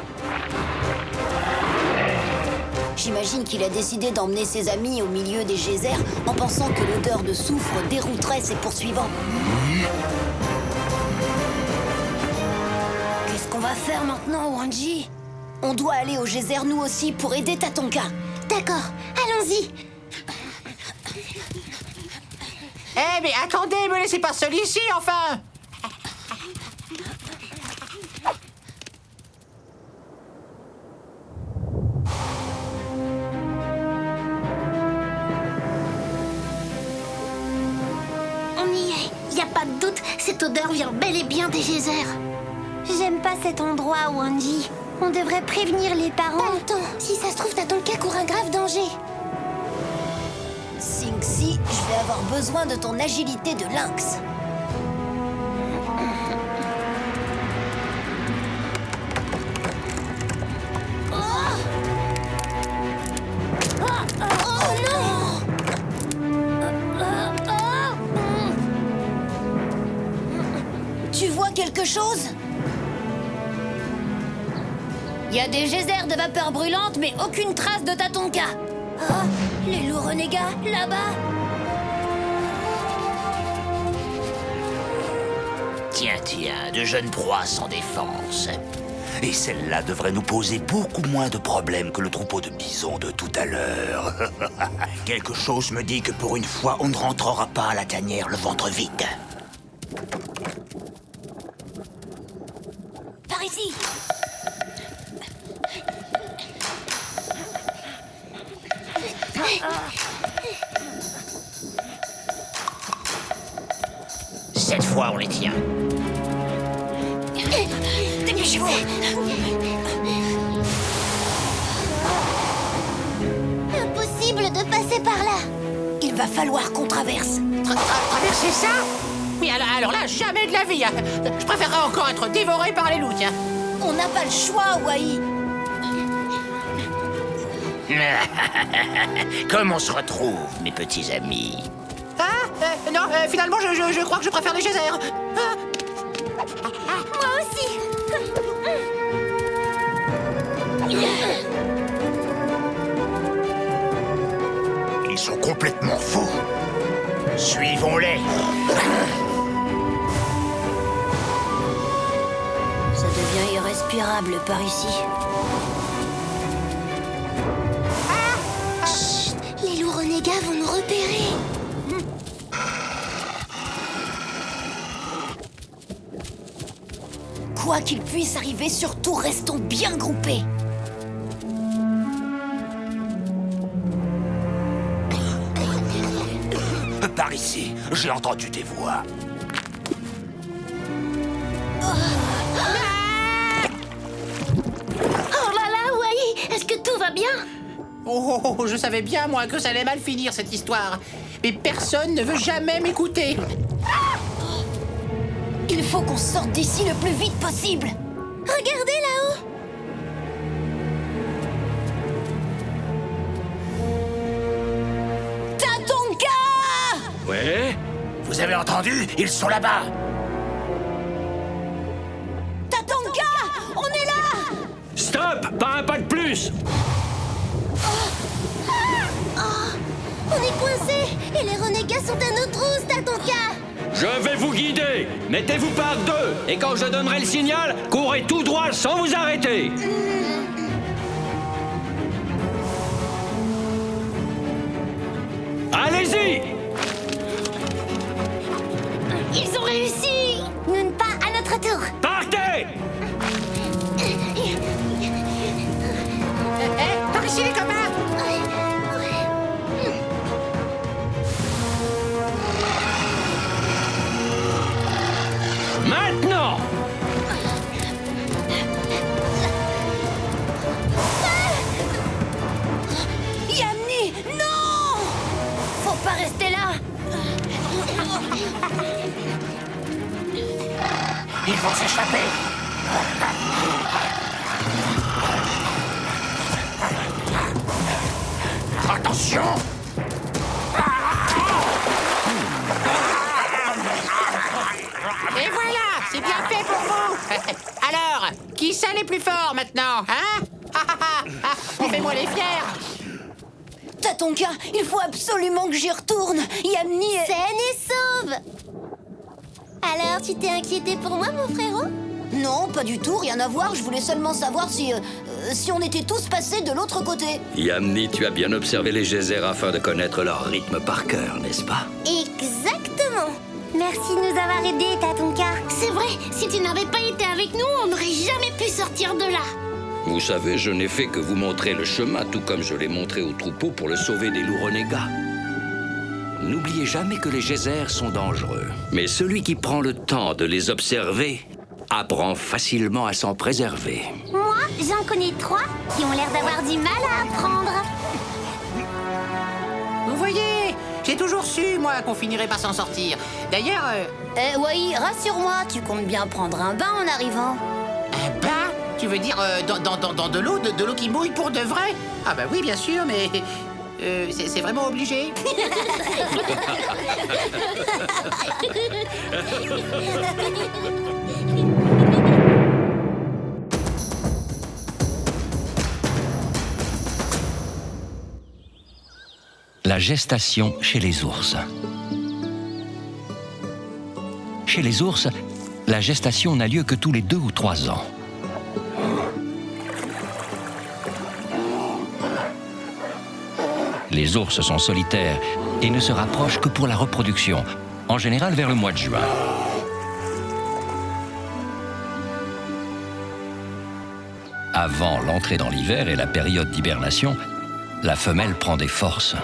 J'imagine qu'il a décidé d'emmener ses amis au milieu des geysers en pensant que l'odeur de soufre dérouterait ses poursuivants. Qu'est-ce qu'on va faire maintenant, Wanji? On doit aller au geyser nous aussi pour aider Tatonka. D'accord, allons-y. Eh, mais attendez, me laissez pas seul ici, enfin! Cette odeur vient bel et bien des geysers. J'aime pas cet endroit, Wanji. On devrait prévenir les parents. Attends, si ça se trouve, Tatonka court un grave danger. Singsi, je vais avoir besoin de ton agilité de lynx. Tu vois quelque chose? Il y a des geysers de vapeur brûlante, mais aucune trace de Tatonka. Ah, les loups renégats, là-bas. Tiens, de jeunes proies sans défense. Et celle-là devrait nous poser beaucoup moins de problèmes que le troupeau de bisons de tout à l'heure. Quelque chose me dit que pour une fois, on ne rentrera pas à la tanière le ventre vide. Par ici. Cette fois, on les tient. Dépêchez-vous. Impossible de passer par là. Il va falloir qu'on traverse. Traverser ça? Mais alors là, jamais de la vie. Hein. Je préférerais encore être dévoré par les loups, tiens. On n'a pas le choix, Wai. Comme on se retrouve, mes petits amis? Non, finalement, je crois que je préfère les geysers. Moi aussi. Ils sont complètement fous. Suivons-les. Ça devient irrespirable par ici. Chut, les loups renégats vont nous repérer. Quoi qu'il puisse arriver, surtout restons bien groupés. Par ici, j'ai entendu des voix. Oh là là, Wai, est-ce que tout va bien? Oh, je savais bien, moi, que ça allait mal finir, cette histoire. Mais personne ne veut jamais m'écouter. Il faut qu'on sorte d'ici le plus vite possible. Regardez là-haut. Tatonka! Ouais? Vous avez entendu? Ils sont là-bas. Tatonka! On est là! Stop! Pas un pas de plus! On est coincés et les renégats sont à nos trousses, Tatonka. Je vais vous guider! Mettez-vous par deux! Et quand je donnerai le signal, courez tout droit sans vous arrêter! Allez-y! Ils ont réussi! Nous pas à notre tour. Partez! Par ici, les copains. Maintenant! Yamni, non! Faut pas rester là! Ils vont s'échapper. Attention! Et voilà, c'est bien fait pour vous. Alors, qui ça les plus forts maintenant, hein? Fais-moi les fiers. Tatonka, il faut absolument que j'y retourne. Yamni est... Saine et sauve. Alors, tu t'es inquiété pour moi, mon frérot? Non, pas du tout, rien à voir. Je voulais seulement savoir si on était tous passés de l'autre côté. Yamni, tu as bien observé les geysers afin de connaître leur rythme par cœur, n'est-ce pas? Exactement. Merci de nous avoir aidés, Tatonka. C'est vrai, si tu n'avais pas été avec nous, on n'aurait jamais pu sortir de là. Vous savez, je n'ai fait que vous montrer le chemin, tout comme je l'ai montré au troupeau pour le sauver des loups renégats. N'oubliez jamais que les geysers sont dangereux. Mais celui qui prend le temps de les observer apprend facilement à s'en préserver. Moi, j'en connais 3 qui ont l'air d'avoir du mal à apprendre. Vous voyez, j'ai toujours su, moi, qu'on finirait par s'en sortir. D'ailleurs, Wai, rassure-moi, tu comptes bien prendre un bain en arrivant. un bain? Tu veux dire dans de l'eau, de l'eau qui mouille pour de vrai? Ah bah oui, bien sûr, mais c'est vraiment obligé. La gestation chez les ours. Chez les ours, la gestation n'a lieu que tous les 2 ou 3 ans. Les ours sont solitaires et ne se rapprochent que pour la reproduction, en général vers le mois de juin. Avant l'entrée dans l'hiver et la période d'hibernation, la femelle prend des forces.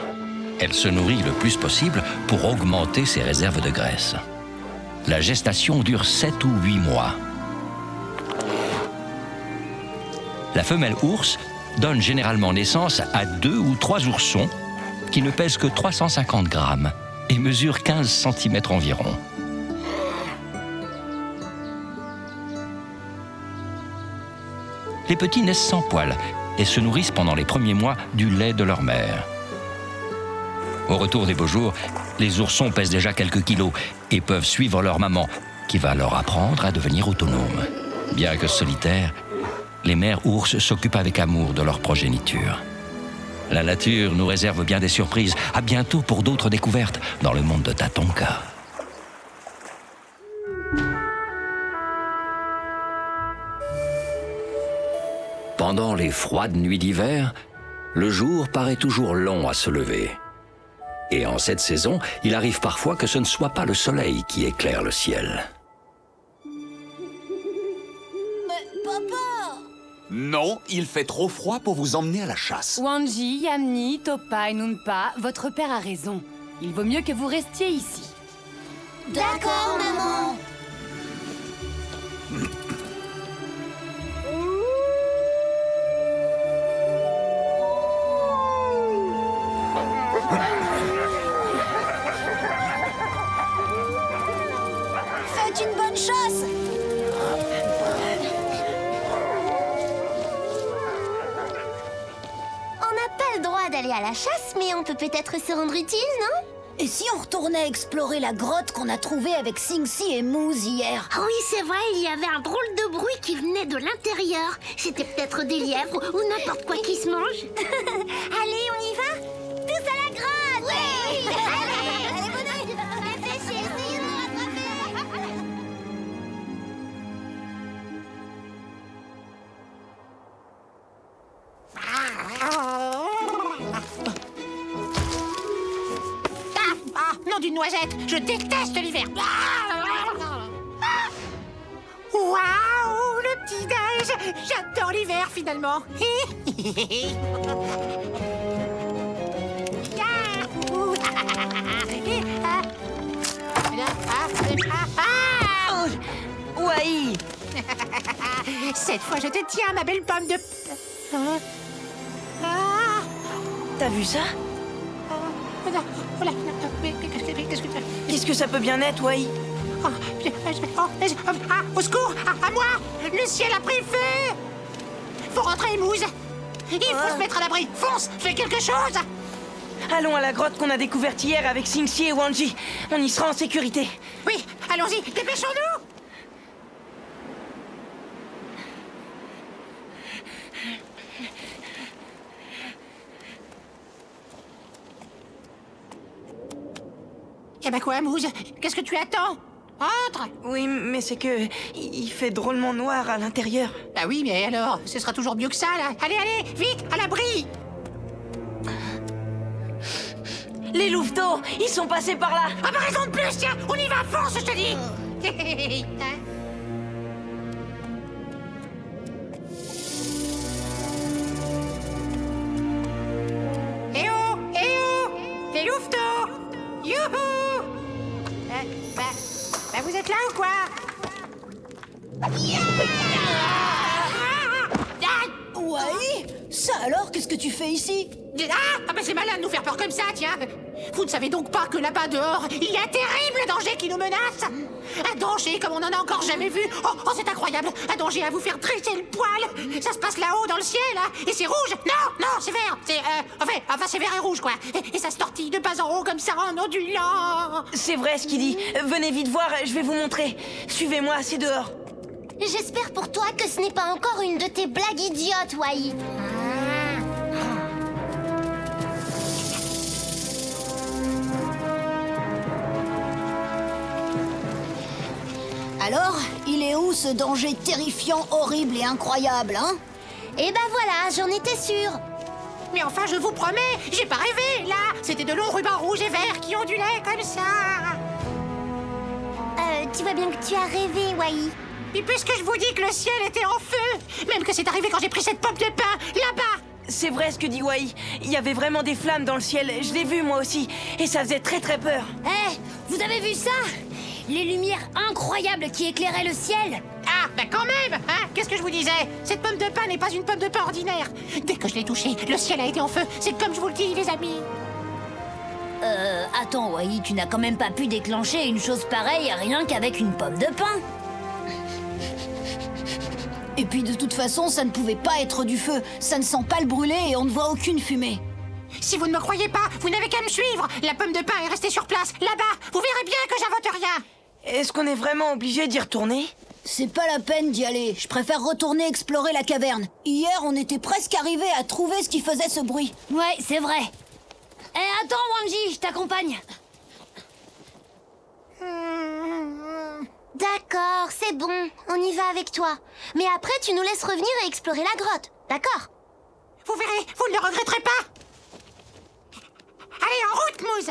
Elle se nourrit le plus possible pour augmenter ses réserves de graisse. La gestation dure 7 ou 8 mois. La femelle ours donne généralement naissance à 2 ou 3 oursons qui ne pèsent que 350 grammes et mesurent 15 cm environ. Les petits naissent sans poils et se nourrissent pendant les premiers mois du lait de leur mère. Au retour des beaux jours, les oursons pèsent déjà quelques kilos et peuvent suivre leur maman, qui va leur apprendre à devenir autonomes. Bien que solitaires, les mères ours s'occupent avec amour de leur progéniture. La nature nous réserve bien des surprises. À bientôt pour d'autres découvertes dans le monde de Tatonka. Pendant les froides nuits d'hiver, le jour paraît toujours long à se lever. Et en cette saison, il arrive parfois que ce ne soit pas le soleil qui éclaire le ciel. Mais papa! Non, il fait trop froid pour vous emmener à la chasse. Wanji, Yamni, Topa et Nunpa, votre père a raison. Il vaut mieux que vous restiez ici. D'accord, maman! Faites une bonne chasse! On n'a pas le droit d'aller à la chasse, mais on peut peut-être se rendre utile, non? Et si on retournait explorer la grotte qu'on a trouvée avec Singsi et Moose hier? Ah oui, c'est vrai, il y avait un drôle de bruit qui venait de l'intérieur. C'était peut-être des lièvres ou n'importe quoi qui se mange. Allez, on y va? Tous à la grotte! Oui! Allez, bonhomme! Réfléchis, essayez de nous rattraper! Nom d'une noisette, je déteste l'hiver. Waouh, le petit-déj! J'adore l'hiver, finalement. Wai! Cette fois, je te tiens, ma belle pomme de... T'as vu ça? Qu'est-ce que ça peut bien être, Wai? Au secours! À moi! Le ciel a pris feu! Faut rentrer, Mousse! Il faut se mettre à l'abri! Fonce! Fais quelque chose! Allons à la grotte qu'on a découverte hier avec Singsi et Wanji. On y sera en sécurité. Oui, allons-y! Dépêchons-nous! Eh ben quoi, Mousse? Qu'est-ce que tu attends? Entre! Oui, mais c'est que... il fait drôlement noir à l'intérieur. Bah oui, mais alors, ce sera toujours mieux que ça, là. Allez, allez, vite, à l'abri! Les louveteaux, ils sont passés par là. Ah bah raison de plus, tiens! On y va, fonce, je te dis! Eh oh! Eh oh! Les louveteaux! Youhou! Vous êtes là ou quoi? Ouais. Ça alors, qu'est-ce que tu fais ici? Ah bah c'est malin de nous faire peur comme ça, tiens. Vous ne savez donc pas que là-bas dehors, il y a un terrible danger qui nous menace. Un danger comme on n'en a encore jamais vu. Oh, c'est incroyable. Un danger à vous faire dresser le poil. Ça se passe là-haut dans le ciel, hein. Et c'est rouge. Non, c'est vert. C'est enfin c'est vert et rouge, quoi. Et ça se tortille de bas en haut comme ça en ondulant. C'est vrai ce qu'il dit. Venez vite voir, je vais vous montrer. Suivez-moi, c'est dehors. J'espère pour toi que ce n'est pas encore une de tes blagues idiotes, Wai. Alors, il est où ce danger terrifiant, horrible et incroyable, hein? Eh ben voilà, j'en étais sûre. Mais enfin, je vous promets, j'ai pas rêvé, là. C'était de longs rubans rouges et verts qui ondulaient comme ça. Tu vois bien que tu as rêvé, Wai. Et puisque je vous dis que le ciel était en feu, même que c'est arrivé quand j'ai pris cette pomme de pain, là-bas. C'est vrai ce que dit Wai. Il y avait vraiment des flammes dans le ciel. Je l'ai vu moi aussi. Et ça faisait très très peur. Vous avez vu ça? Les lumières incroyables qui éclairaient le ciel. Ah, bah quand même, hein. Qu'est-ce que je vous disais? Cette pomme de pain n'est pas une pomme de pain ordinaire. Dès que je l'ai touchée, le ciel a été en feu. C'est comme je vous le dis, les amis. Attends, Wai, tu n'as quand même pas pu déclencher une chose pareille rien qu'avec une pomme de pain. Et puis de toute façon, ça ne pouvait pas être du feu. Ça ne sent pas le brûler et on ne voit aucune fumée. Si vous ne me croyez pas, vous n'avez qu'à me suivre. La pomme de pain est restée sur place, là-bas. Vous verrez bien que j'invente rien. Est-ce qu'on est vraiment obligé d'y retourner? C'est pas la peine d'y aller. Je préfère retourner explorer la caverne. Hier, on était presque arrivé à trouver ce qui faisait ce bruit. Ouais, c'est vrai. Attends, Wanji, je t'accompagne. D'accord, c'est bon, on y va avec toi. Mais après, tu nous laisses revenir et explorer la grotte, d'accord? Vous verrez, vous ne le regretterez pas. Allez, en route, Mousse.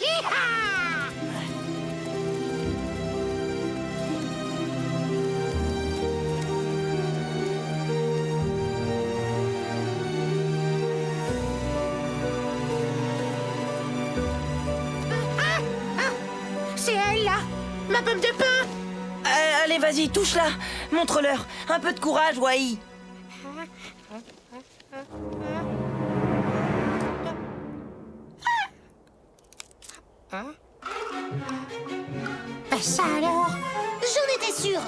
Hi-ha! C'est elle, là. Ma pomme de pain. Allez, vas-y, touche-la. Montre-leur. Un peu de courage, Wai. Ben ça alors. J'en étais sûre.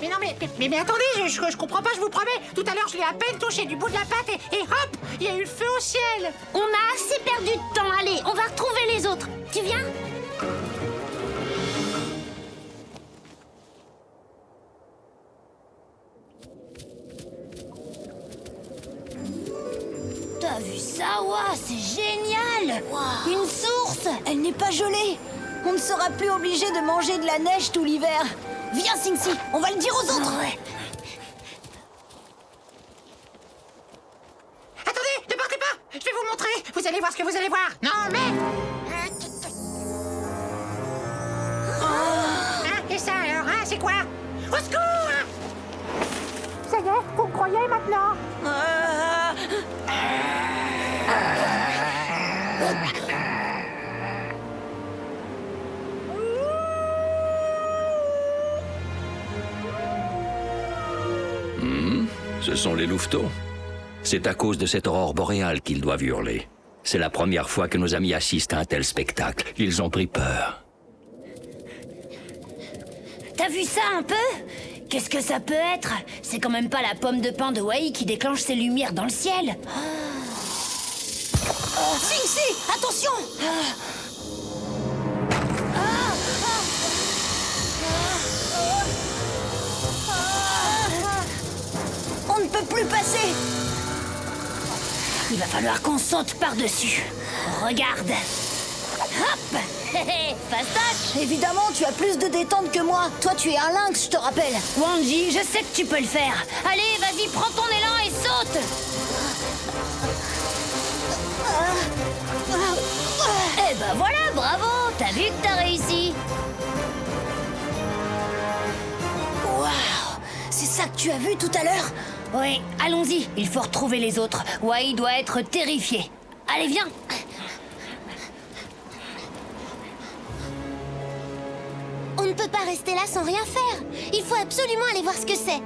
Mais non, mais attendez, je comprends pas, je vous promets. Tout à l'heure, je l'ai à peine touché du bout de la patte et hop, il y a eu le feu au ciel. On a assez perdu de temps, allez, on va retrouver les autres. Tu viens? T'as vu ça? Ouah, c'est génial! Une source! Elle n'est pas gelée! On ne sera plus obligé de manger de la neige tout l'hiver! Viens, Singsi, on va le dire aux autres! Attendez, ne partez pas. Je vais vous montrer. Vous allez voir ce que vous allez voir. Non, mais... Hein, et ça alors, hein, c'est quoi? Au secours! Ça y est, vous me croyez maintenant? Ce sont les louveteaux. C'est à cause de cette aurore boréale qu'ils doivent hurler. C'est la première fois que nos amis assistent à un tel spectacle. Ils ont pris peur. T'as vu ça un peu? Qu'est-ce que ça peut être? C'est quand même pas la pomme de pain de Wai qui déclenche ses lumières dans le ciel. Singsi, attention! On ne peut plus passer! Il va falloir qu'on saute par-dessus. Regarde! Hop! Fastoche! Évidemment, tu as plus de détente que moi. Toi, tu es un lynx, je te rappelle. Wanji, je sais que tu peux le faire. Allez, vas-y, prends ton élan et saute! Eh ben voilà, bravo! T'as vu que t'as réussi? Waouh! C'est ça que tu as vu tout à l'heure? Oui, allons-y, il faut retrouver les autres. Wai doit être terrifié. Allez, viens! peut pas rester là sans rien faire. Il faut absolument aller voir ce que c'est.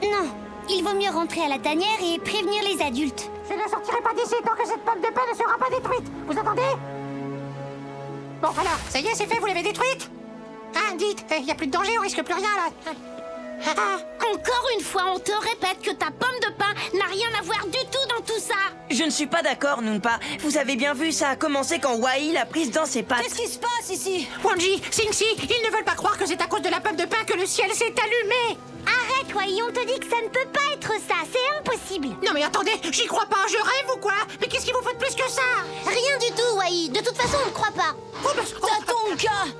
Non, il vaut mieux rentrer à la tanière et prévenir les adultes. Je ne sortirai pas d'ici tant que cette pomme de pain ne sera pas détruite. Vous entendez? Bon, alors, ça y est, c'est fait, vous l'avez détruite? Hein, dites, il n'y a plus de danger, on risque plus rien, là. Encore une fois, on te répète que ta pomme de pain n'a rien à voir du tout dans tout ça. Je ne suis pas d'accord, Noonpa. Vous avez bien vu, ça a commencé quand Wai l'a prise dans ses pattes. Qu'est-ce qui se passe ici? Wanji, Singsi, ils ne veulent pas croire que c'est à cause de la pomme de pain que le ciel s'est allumé. Arrête, Wai, on te dit que ça ne peut pas être ça, c'est impossible. Non mais attendez, j'y crois pas, je rêve ou quoi? Mais qu'est-ce qu'il vous faut de plus que ça? Rien du tout, Wai, de toute façon on ne croit pas. Oh, bah, Tatonka!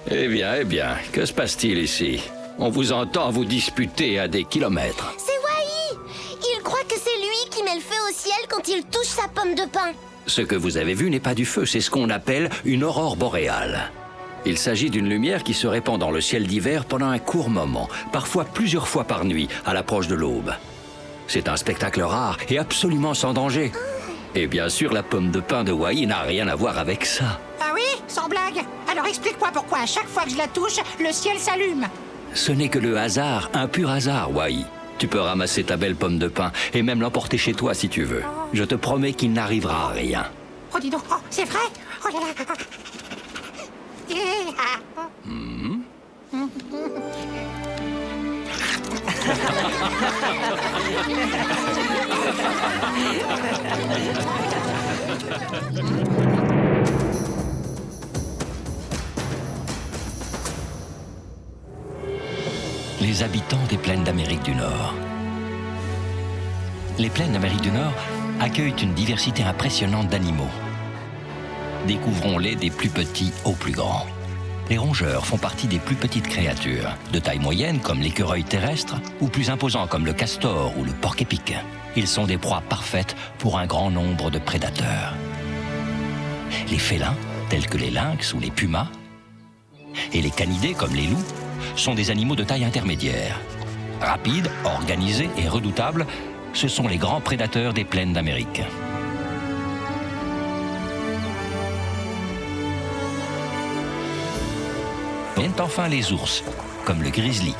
Eh bien, que se passe-t-il ici? On vous entend vous disputer à des kilomètres. C'est Wai. Il croit que c'est lui qui met le feu au ciel quand il touche sa pomme de pain. Ce que vous avez vu n'est pas du feu, c'est ce qu'on appelle une aurore boréale. Il s'agit d'une lumière qui se répand dans le ciel d'hiver pendant un court moment, parfois plusieurs fois par nuit, à l'approche de l'aube. C'est un spectacle rare et absolument sans danger. Et bien sûr, la pomme de pain de Wai n'a rien à voir avec ça. Ah oui? Sans blague? Alors explique-moi pourquoi à chaque fois que je la touche, le ciel s'allume. Ce n'est que le hasard, un pur hasard, Wai. Tu peux ramasser ta belle pomme de pain et même l'emporter chez toi si tu veux. Je te promets qu'il n'arrivera rien. Oh dis donc, oh, c'est vrai? Oh là là. Les habitants des plaines d'Amérique du Nord. Les plaines d'Amérique du Nord accueillent une diversité impressionnante d'animaux. Découvrons-les des plus petits aux plus grands. Les rongeurs font partie des plus petites créatures, de taille moyenne comme l'écureuil terrestre, ou plus imposants comme le castor ou le porc-épic. Ils sont des proies parfaites pour un grand nombre de prédateurs. Les félins, tels que les lynx ou les pumas, et les canidés comme les loups, sont des animaux de taille intermédiaire. Rapides, organisés et redoutables, ce sont les grands prédateurs des plaines d'Amérique. Viennent enfin les ours, comme le grizzly,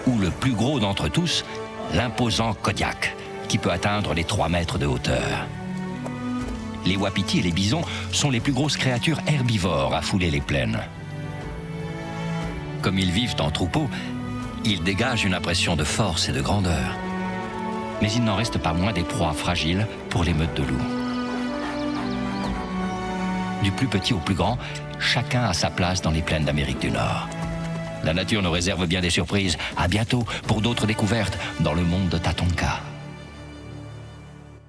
ou le plus gros d'entre tous, l'imposant Kodiak, qui peut atteindre les 3 mètres de hauteur. Les wapitis et les bisons sont les plus grosses créatures herbivores à fouler les plaines. Comme ils vivent en troupeau, ils dégagent une impression de force et de grandeur. Mais il n'en reste pas moins des proies fragiles pour les meutes de loups. Du plus petit au plus grand, chacun a sa place dans les plaines d'Amérique du Nord. La nature nous réserve bien des surprises. À bientôt pour d'autres découvertes dans le monde de Tatonka.